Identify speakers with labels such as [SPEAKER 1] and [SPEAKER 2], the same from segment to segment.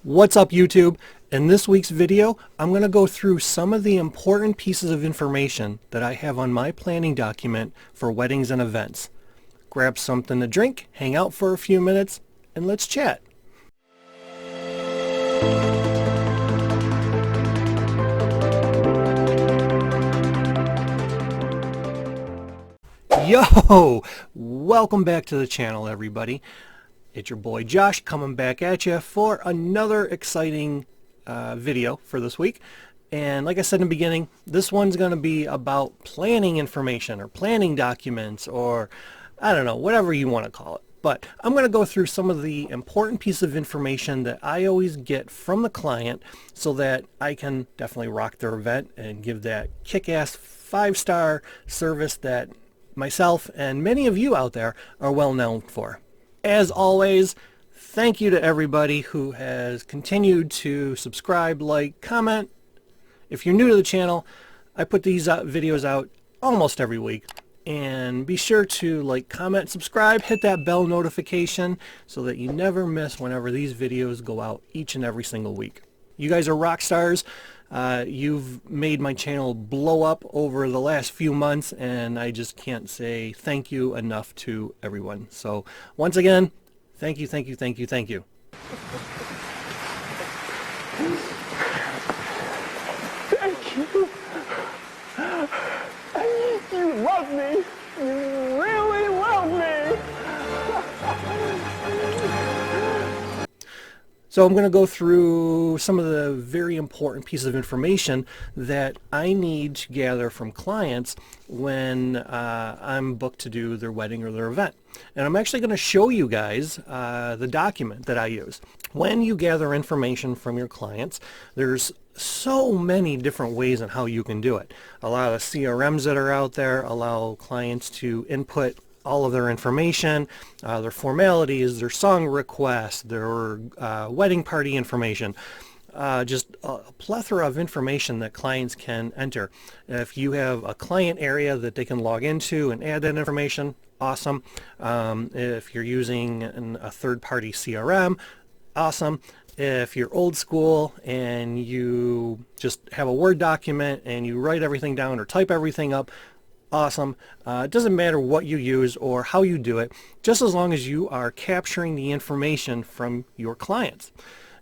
[SPEAKER 1] What's up, YouTube? In this week's video, I'm going to go through some of the important pieces of information that I have on my planning document for weddings and events. Grab something to drink, hang out for a few minutes, and let's chat. Yo! Welcome back to the channel, everybody. It's your boy Josh coming back at you for another exciting video for this week. And like I said in the beginning, this one's going to be about planning information or planning documents, or I don't know, whatever you want to call it. But I'm going to go through some of the important pieces of information that I always get from the client so that I can definitely rock their event and give that kick-ass 5-star service that myself and many of you out there are well known for. As always, thank you to everybody who has continued to subscribe, like, comment. If you're new to the channel, I put these videos out almost every week. And be sure to like, comment, subscribe, hit that bell notification so that you never miss whenever these videos go out each and every single week. You guys are rock stars. You've made my channel blow up over the last few months, and I just can't say thank you enough to everyone. So once again, thank you, thank you, thank you, thank you.
[SPEAKER 2] Thank you. You love me. You really love me.
[SPEAKER 1] So I'm going to go through some of the very important pieces of information that I need to gather from clients when I'm booked to do their wedding or their event. And I'm actually going to show you guys the document that I use. When you gather information from your clients, there's so many different ways on how you can do it. A lot of CRMs that are out there allow clients to input all of their information, their formalities, their song requests, their wedding party information, just a plethora of information that clients can enter. If you have a client area that they can log into and add that information, awesome. If you're using a third-party CRM, awesome. If you're old school and you just have a Word document and you write everything down or type everything up, awesome. It doesn't matter what you use or how you do it, just as long as you are capturing the information from your clients.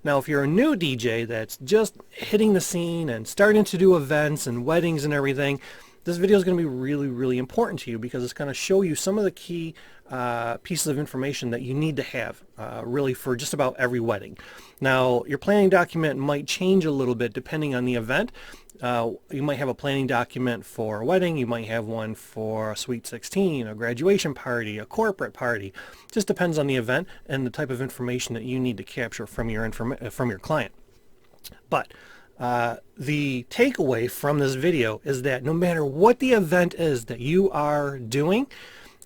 [SPEAKER 1] Now, if you're a new DJ that's just hitting the scene and starting to do events and weddings and everything, this video is going to be really, really important to you because it's going to show you some of the key pieces of information that you need to have really for just about every wedding. Now, your planning document might change a little bit depending on the event. You might have a planning document for a wedding, you might have one for a Sweet 16, a graduation party, a corporate party. Just depends on the event and the type of information that you need to capture from your client. But the takeaway from this video is that no matter what the event is that you are doing,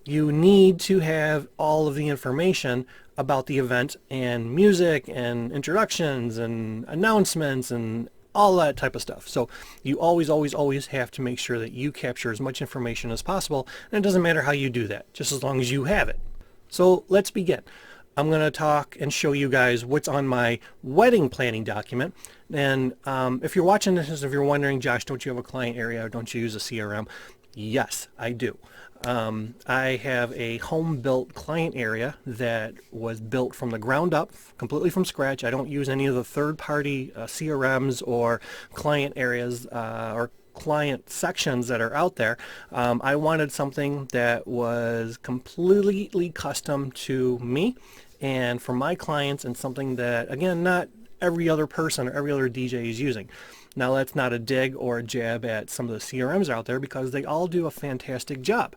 [SPEAKER 1] you need to have all of the information about the event and music and introductions and announcements and all that type of stuff. So you always, always, always have to make sure that you capture as much information as possible, and it doesn't matter how you do that, just as long as you have it. So let's begin. I'm going to talk and show you guys what's on my wedding planning document. And if you're watching this, if you're wondering, Josh, don't you have a client area or don't you use a CRM? Yes, I do. I have a home-built client area that was built from the ground up, completely from scratch. I don't use any of the third-party CRMs or client areas or client sections that are out there. I wanted something that was completely custom to me and for my clients, and something that, again, not every other person or every other DJ is using. Now, that's not a dig or a jab at some of the CRMs out there because they all do a fantastic job.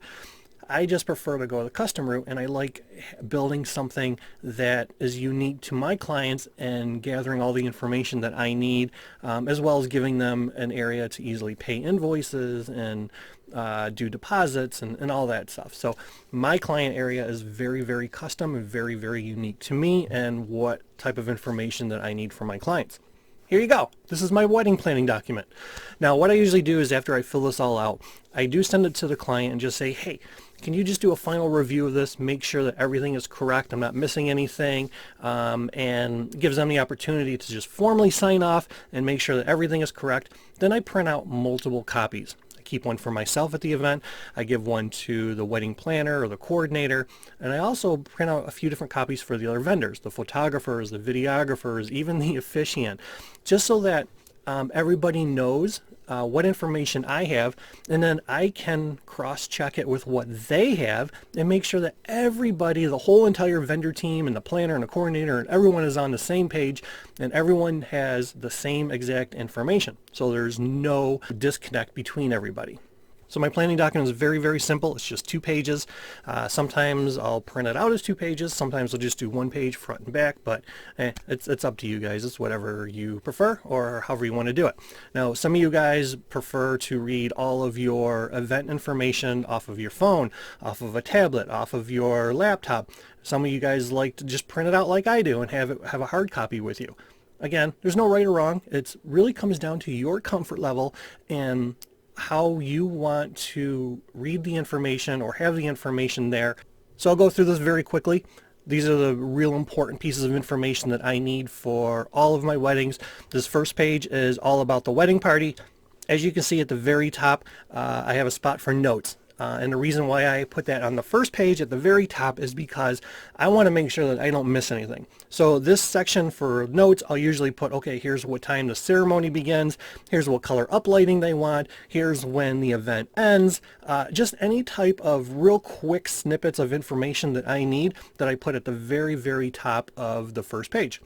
[SPEAKER 1] I just prefer to go the custom route, and I like building something that is unique to my clients and gathering all the information that I need, as well as giving them an area to easily pay invoices and do deposits and all that stuff. So my client area is very, very custom and very, very unique to me and what type of information that I need for my clients. here you go. This is my wedding planning document. Now, what I usually do is after I fill this all out, I do send it to the client and just say, hey, can you just do a final review of this, make sure that everything is correct, I'm not missing anything, and gives them the opportunity to just formally sign off and make sure that everything is correct. Then I print out multiple copies. Keep one for myself at the event. I give one to the wedding planner or the coordinator, and I also print out a few different copies for the other vendors, the photographers, the videographers, even the officiant, just so that everybody knows what information I have, and then I can cross-check it with what they have and make sure that everybody, the whole entire vendor team and the planner and the coordinator and everyone is on the same page and everyone has the same exact information. So there's no disconnect between everybody. So my planning document is very, very simple. It's just 2 pages. Sometimes I'll print it out as 2 pages. Sometimes I'll just do 1 page front and back, but it's up to you guys. It's whatever you prefer or however you want to do it. Now, some of you guys prefer to read all of your event information off of your phone, off of a tablet, off of your laptop. Some of you guys like to just print it out like I do and have a hard copy with you. Again, there's no right or wrong. It really comes down to your comfort level and how you want to read the information or have the information there. So I'll go through this very quickly. These are the real important pieces of information that I need for all of my weddings. This first page is all about the wedding party. As you can see at the very top, I have a spot for notes. And the reason why I put that on the first page at the very top is because I want to make sure that I don't miss anything. So this section for notes, I'll usually put, okay, here's what time the ceremony begins, here's what color uplighting they want, here's when the event ends, just any type of real quick snippets of information that I need that I put at the very, very top of the first page.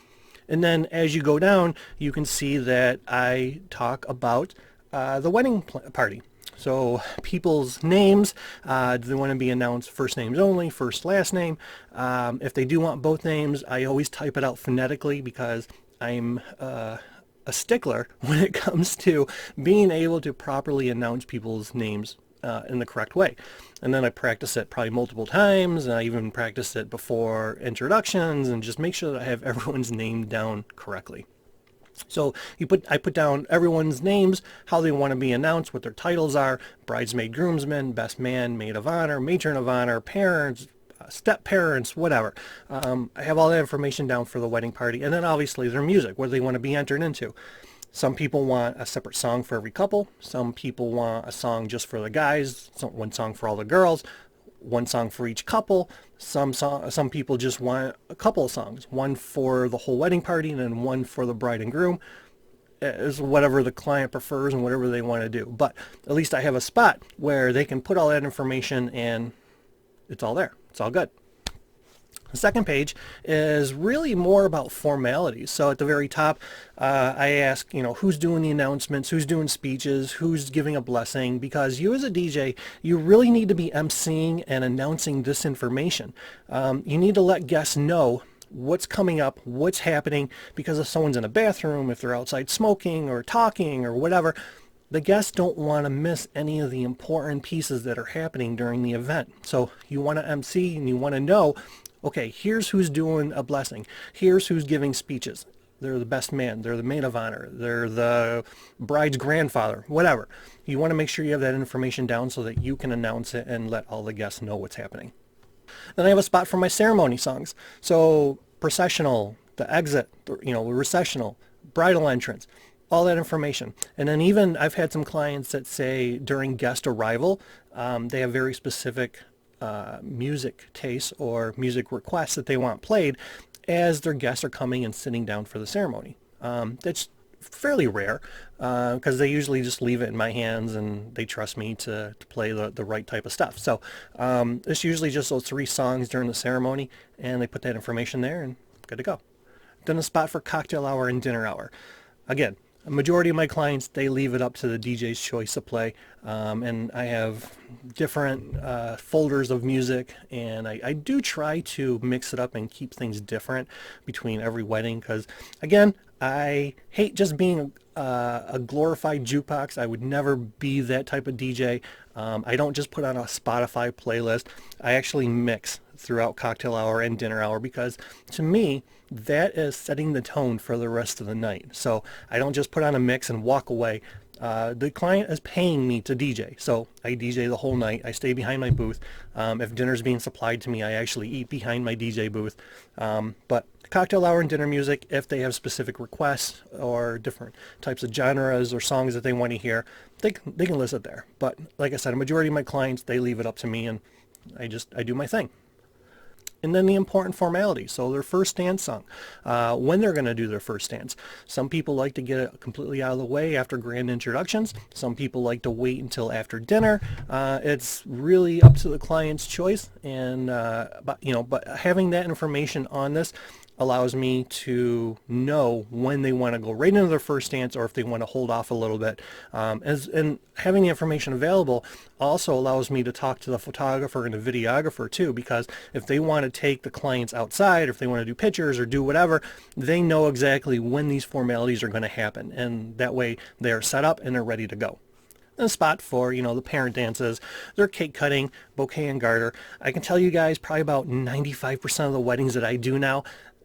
[SPEAKER 1] And then as you go down, you can see that I talk about the wedding party. So people's names, do they want to be announced first names only, first last name? If they do want both names, I always type it out phonetically because I'm a stickler when it comes to being able to properly announce people's names in the correct way. And then I practice it probably multiple times, and I even practice it before introductions and just make sure that I have everyone's name down correctly. So I put down everyone's names, how they want to be announced, what their titles are, bridesmaid, groomsman, best man, maid of honor, matron of honor, parents, step-parents, whatever. I have all that information down for the wedding party. And then obviously their music, what do they want to be entered into. Some people want a separate song for every couple. Some people want a song just for the guys, one song for all the girls, one song for each couple. Some people just want a couple of songs, one for the whole wedding party and then one for the bride and groom. Is whatever the client prefers and whatever they want to do. But at least I have a spot where they can put all that information and it's all there. It's all good. The second page is really more about formalities. So at the very top, I ask, who's doing the announcements, who's doing speeches, who's giving a blessing, because you as a DJ, you really need to be emceeing and announcing this information. You need to let guests know what's coming up, what's happening, because if someone's in a bathroom, if they're outside smoking or talking or whatever, the guests don't want to miss any of the important pieces that are happening during the event. So you want to MC and you want to know, okay, here's who's doing a blessing. Here's who's giving speeches. They're the best man. They're the maid of honor. They're the bride's grandfather, whatever. You want to make sure you have that information down so that you can announce it and let all the guests know what's happening. Then I have a spot for my ceremony songs. So processional, the exit, recessional, bridal entrance, all that information. And then even I've had some clients that say during guest arrival, they have very specific music tastes or music requests that they want played as their guests are coming and sitting down for the ceremony. That's fairly rare because they usually just leave it in my hands and they trust me to play the right type of stuff. So it's usually just those 3 songs during the ceremony and they put that information there and good to go. Then a spot for cocktail hour and dinner hour. Again, a majority of my clients, they leave it up to the DJ's choice to play. And I have different folders of music, and I do try to mix it up and keep things different between every wedding because, again, I hate just being a glorified jukebox. I would never be that type of DJ. I don't just put on a Spotify playlist. I actually mix throughout cocktail hour and dinner hour, because to me, that is setting the tone for the rest of the night. So I don't just put on a mix and walk away. The client is paying me to DJ, so I DJ the whole night. I stay behind my booth. If dinner's being supplied to me, I actually eat behind my DJ booth. But cocktail hour and dinner music, if they have specific requests or different types of genres or songs that they want to hear, they can list it there. But like I said, a majority of my clients, they leave it up to me, and I do my thing. And then the important formalities. So their first dance song, when they're going to do their first dance. Some people like to get it completely out of the way after grand introductions. Some people like to wait until after dinner. It's really up to the client's choice. And but having that information on this allows me to know when they want to go right into their first dance, or if they want to hold off a little bit. And having the information available also allows me to talk to the photographer and the videographer too, because if they want to take the clients outside, or if they want to do pictures or do whatever, they know exactly when these formalities are going to happen, and that way they're set up and they're ready to go. A spot for, the parent dances, their cake cutting, bouquet and garter. I can tell you guys, probably about 95% of the weddings that I do now,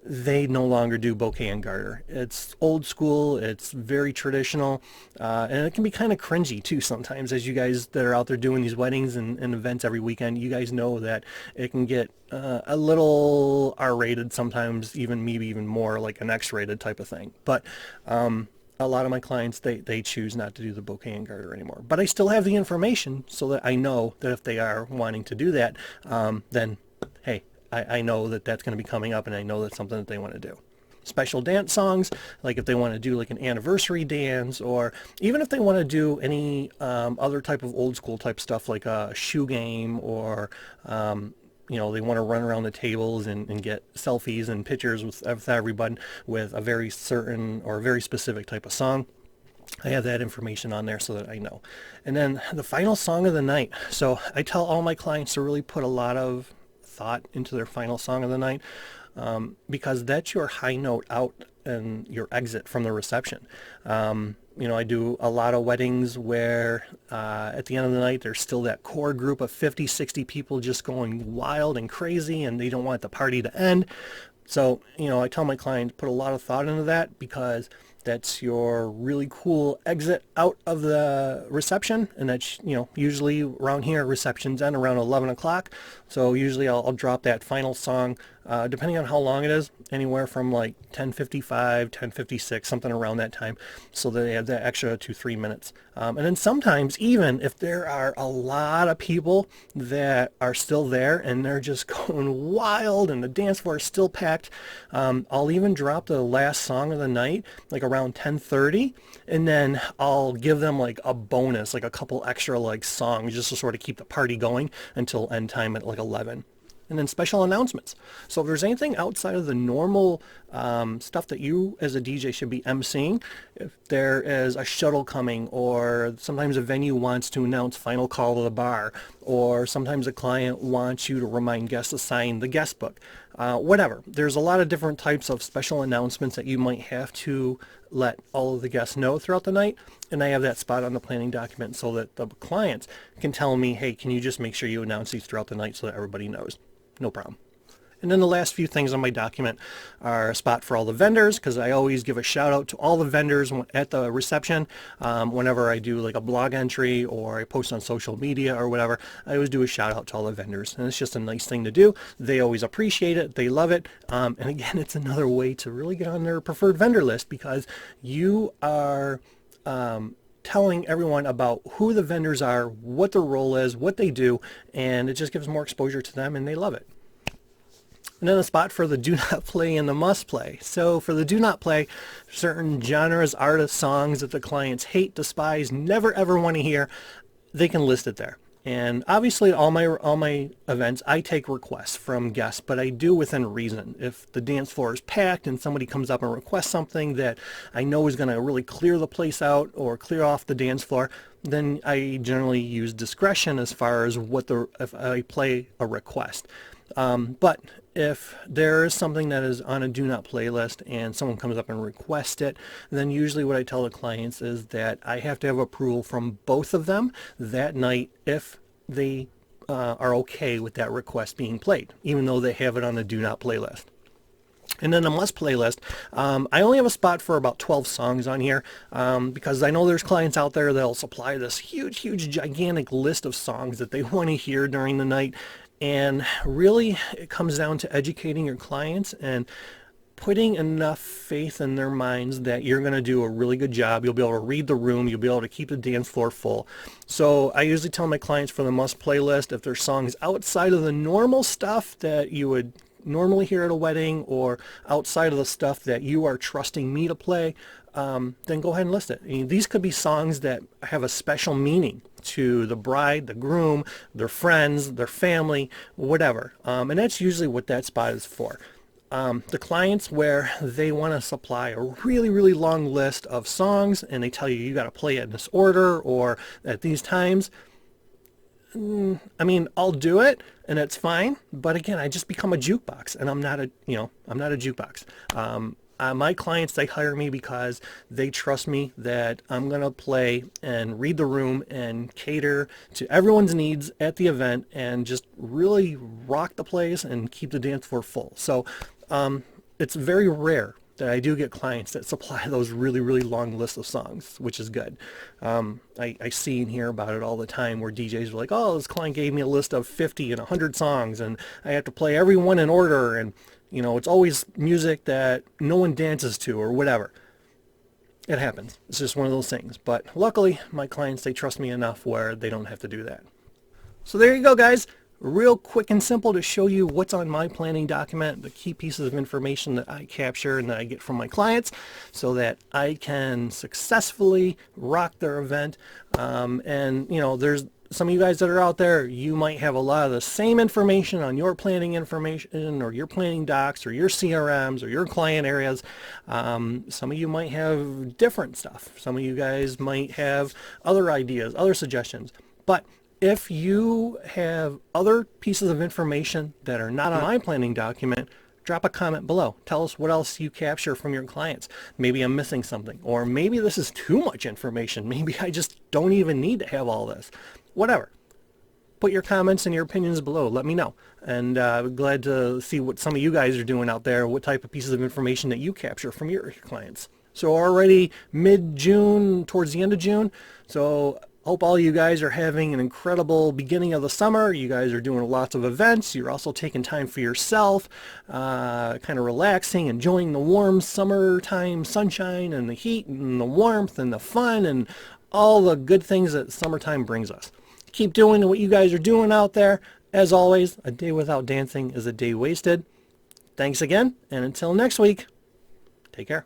[SPEAKER 1] they no longer do bouquet and garter. It's old school, it's very traditional, and it can be kind of cringy too sometimes. As you guys that are out there doing these weddings and events every weekend, you guys know that it can get a little R-rated sometimes, maybe even more like an X-rated type of thing. But a lot of my clients, they choose not to do the bouquet and garter anymore. But I still have the information so that I know that if they are wanting to do that, then hey, I know that that's going to be coming up, and I know that's something that they want to do. Special dance songs, like if they want to do like an anniversary dance, or even if they want to do any other type of old school type stuff, like a shoe game, or they want to run around the tables and get selfies and pictures with everyone with a very certain or very specific type of song. I have that information on there so that I know. And then the final song of the night. So I tell all my clients to really put a lot of thought into their final song of the night, because that's your high note out and your exit from the reception. I do a lot of weddings where at the end of the night there's still that core group of 50, 60 people just going wild and crazy, and they don't want the party to end. So, I tell my clients, put a lot of thought into that, because that's your really cool exit out of the reception. And that's, usually around here, receptions end around 11 o'clock. So usually I'll drop that final song, depending on how long it is, anywhere from like 10:55, 10:56, something around that time, so that they have that extra 2-3 minutes. And then sometimes, even if there are a lot of people that are still there and they're just going wild and the dance floor is still packed, I'll even drop the last song of the night, like around 10:30, and then I'll give them like a bonus, like a couple extra like songs, just to sort of keep the party going until end time at like 11. And then special announcements. So if there's anything outside of the normal stuff that you as a DJ should be emceeing, if there is a shuttle coming, or sometimes a venue wants to announce final call to the bar, or sometimes a client wants you to remind guests to sign the guest book, whatever. There's a lot of different types of special announcements that you might have to let all of the guests know throughout the night. And I have that spot on the planning document so that the clients can tell me, hey, can you just make sure you announce these throughout the night so that everybody knows? No problem. And then the last few things on my document are a spot for all the vendors, because I always give a shout out to all the vendors at the reception. Whenever I do like a blog entry or I post on social media or whatever, I always do a shout out to all the vendors. And it's just a nice thing to do. They always appreciate it. They love it. And again, it's another way to really get on their preferred vendor list, because you are telling everyone about who the vendors are, what their role is, what they do, and it just gives more exposure to them, and they love it. And then a spot for the do not play and the must play. So for the do not play, certain genres, artists, songs that the clients hate, despise, never ever want to hear, they can list it there. And obviously all my events, I take requests from guests, but I do within reason. If the dance floor is packed and somebody comes up and requests something that I know is going to really clear the place out or clear off the dance floor, then I generally use discretion as far as if I play a request. But if there is something that is on a do not play list and someone comes up and requests it, then usually what I tell the clients is that I have to have approval from both of them that night if they are okay with that request being played, even though they have it on the do not play list. And then the must playlist, I only have a spot for about 12 songs on here because I know there's clients out there that'll supply this huge, gigantic list of songs that they want to hear during the night. And really, it comes down to educating your clients and putting enough faith in their minds that you're going to do a really good job. You'll be able to read the room. You'll be able to keep the dance floor full. So I usually tell my clients for the must playlist, if there's songs outside of the normal stuff that you would normally hear at a wedding or outside of the stuff that you are trusting me to play, then go ahead and list it. I mean, these could be songs that have a special meaning to the bride, the groom, their friends, their family, whatever. And that's usually what that spot is for. The clients where they want to supply a really long list of songs and they tell you got to play it in this order or at these times, I mean, I'll do it and it's fine, but again, I just become a jukebox and I'm not a jukebox. My clients, they hire me because they trust me that I'm going to play and read the room and cater to everyone's needs at the event and just really rock the place and keep the dance floor full. So it's very rare that I do get clients that supply those really long lists of songs, which is good. I see and hear about it all the time where DJs are like, oh, this client gave me a list of 50 and 100 songs and I have to play every one in order, and you know, it's always music that no one dances to or whatever. It happens. It's just one of those things. But luckily, my clients, they trust me enough where they don't have to do that. So there you go, guys. Real quick and simple to show you what's on my planning document, the key pieces of information that I capture and that I get from my clients so that I can successfully rock their event. And, you know, there's some of you guys that are out there, you might have a lot of the same information on your planning information or your planning docs or your CRMs or your client areas. Some of you might have different stuff. Some of you guys might have other ideas, other suggestions. But if you have other pieces of information that are not on my planning document, drop a comment below. Tell us what else you capture from your clients. Maybe I'm missing something, or maybe this is too much information. Maybe I just don't even need to have all this. Whatever. Put your comments and your opinions below. Let me know. And I'm glad to see what some of you guys are doing out there, what type of pieces of information that you capture from your clients. So already mid-June, towards the end of June. So hope all you guys are having an incredible beginning of the summer. You guys are doing lots of events. You're also taking time for yourself, kind of relaxing, enjoying the warm summertime sunshine and the heat and the warmth and the fun and all the good things that summertime brings us. Keep doing what you guys are doing out there. As always, a day without dancing is a day wasted. Thanks again, and until next week, take care.